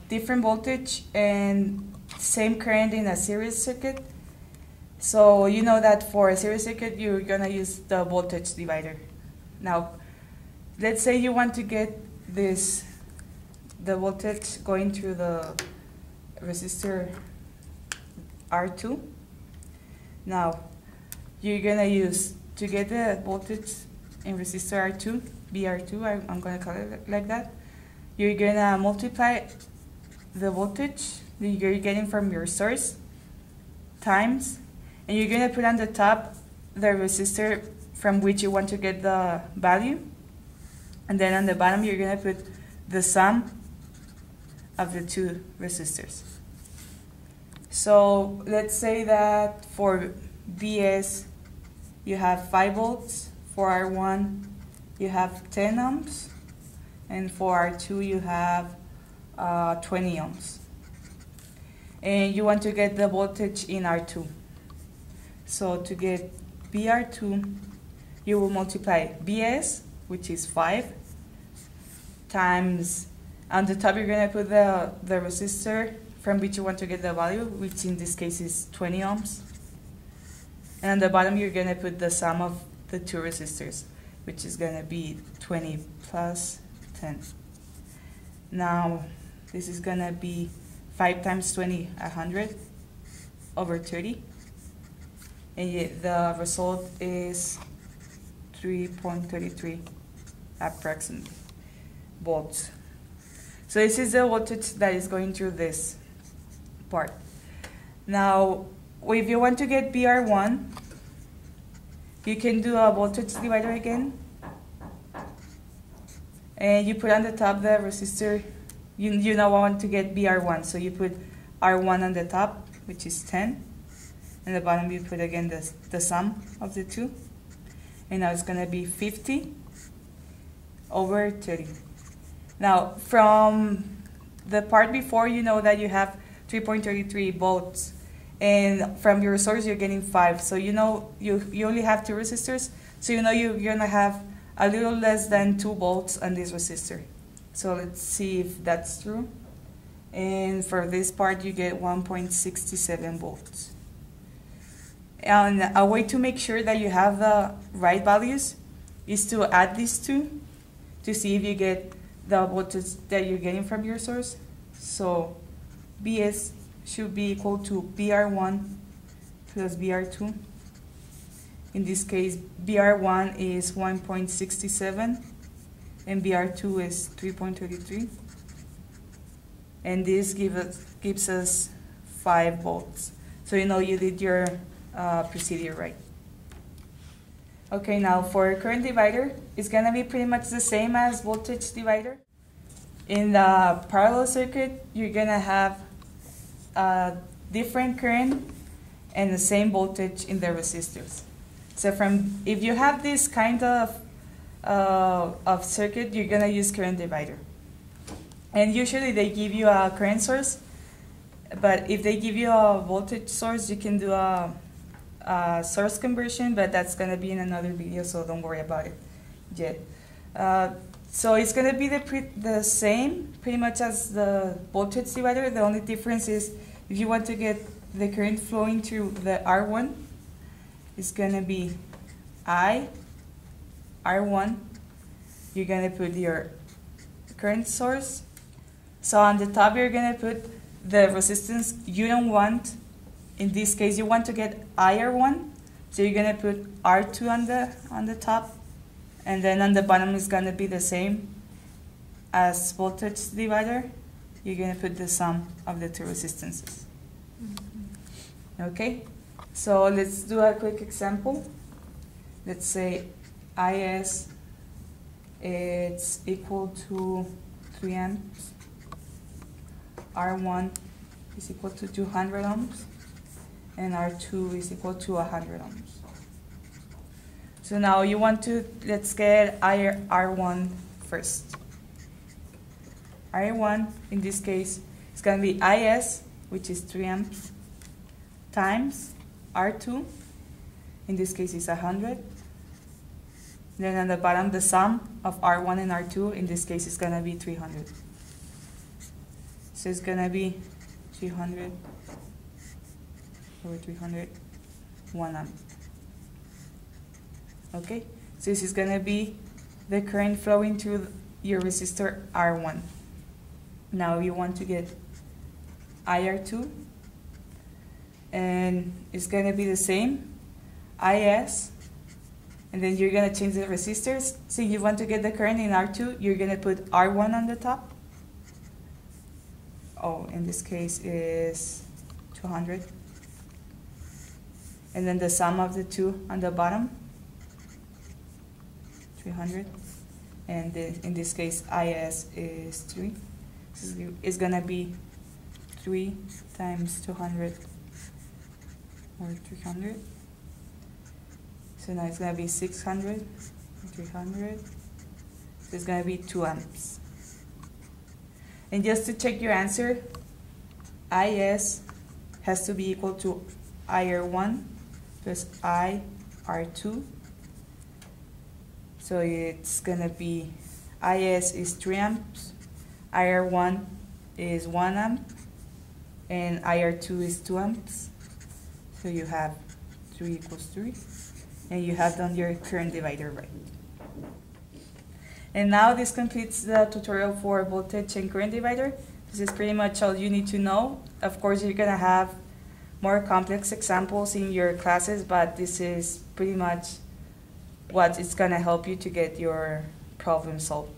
different voltage and same current in a series circuit. So you know that for a series circuit, you're going to use the voltage divider. Now, let's say you want to get the voltage going through the resistor R2. Now, you're going to use, to get the voltage in resistor R2, BR2, I'm going to call it like that, you're going to multiply the voltage that you're getting from your source times, and you're going to put on the top the resistor from which you want to get the value, and then on the bottom you're going to put the sum of the two resistors. So let's say that for BS you have 5 volts, for R1 you have 10 ohms, and for R2 you have 20 ohms. And you want to get the voltage in R2. So to get BR2, you will multiply BS, which is 5, times, on the top you're going to put the resistor from which you want to get the value, which in this case is 20 ohms. And on the bottom you're going to put the sum of the two resistors, which is going to be 20 plus 10. Now this is going to be 5 times 20, 100 over 30. And yet the result is 3.33 approximately volts. So this is the voltage that is going through this part. Now, if you want to get BR1, you can do a voltage divider again. And you put on the top the resistor. You now want to get BR1, so you put R1 on the top, which is 10. And the bottom you put again the sum of the two. And now it's going to be 50 over 30. Now, from the part before, you know that you have 3.33 volts. And from your source, you're getting 5. So you know you only have 2 resistors. So you know you're going to have a little less than 2 volts on this resistor. So let's see if that's true. And for this part, you get 1.67 volts. And a way to make sure that you have the right values is to add these two to see if you get the voltage that you're getting from your source. So BS should be equal to BR1 plus BR2. In this case, BR1 is 1.67 and BR2 is 3.33. And this gives us 5 volts. So you know you did your procedure right. Okay, now for current divider, it's going to be pretty much the same as voltage divider. In the parallel circuit, you're going to have a different current and the same voltage in the resistors. So if you have this kind of circuit, you're going to use current divider. And usually they give you a current source, but if they give you a voltage source, you can do a source conversion, but that's going to be in another video, so don't worry about it yet. So it's going to be the same pretty much as the voltage divider. The only difference is if you want to get the current flowing through the R1, it's going to be I, R1. You're going to put your current source. So on the top, you're going to put the resistance you don't want. In this case, you want to get IR1, so you're going to put R2 on the top, and then on the bottom is going to be the same as voltage divider. You're going to put the sum of the two resistances. Okay, so let's do a quick example. Let's say IS it's equal to 3 amps, R1 is equal to 200 ohms, and R2 is equal to 100 ohms. So now you want to, let's get R1 first. R1, in this case, is going to be IS, which is 3 amps, times R2, in this case is 100. Then on the bottom, the sum of R1 and R2, in this case is going to be 300. So it's gonna be 300 over 300, 1 amp. Okay, so this is gonna be the current flowing through your resistor R1. Now you want to get IR2, and it's gonna be the same, IS, and then you're gonna change the resistors. So you want to get the current in R2, you're gonna put R1 on the top. Oh, in this case is 200. And then the sum of the two on the bottom, 300. And in this case, IS is 3. So it's gonna be 3 times 200 or 300. So now it's gonna be 600, 300. So it's gonna be 2 amps. And just to check your answer, IS has to be equal to IR1 plus IR2. So it's gonna be IS is 3 amps, IR1 is 1 amp, and IR2 is 2 amps. So you have 3 equals 3, and you have done your current divider right. And now this completes the tutorial for voltage and current divider. This is pretty much all you need to know. Of course, you're gonna have more complex examples in your classes, but this is pretty much what is gonna help you to get your problem solved.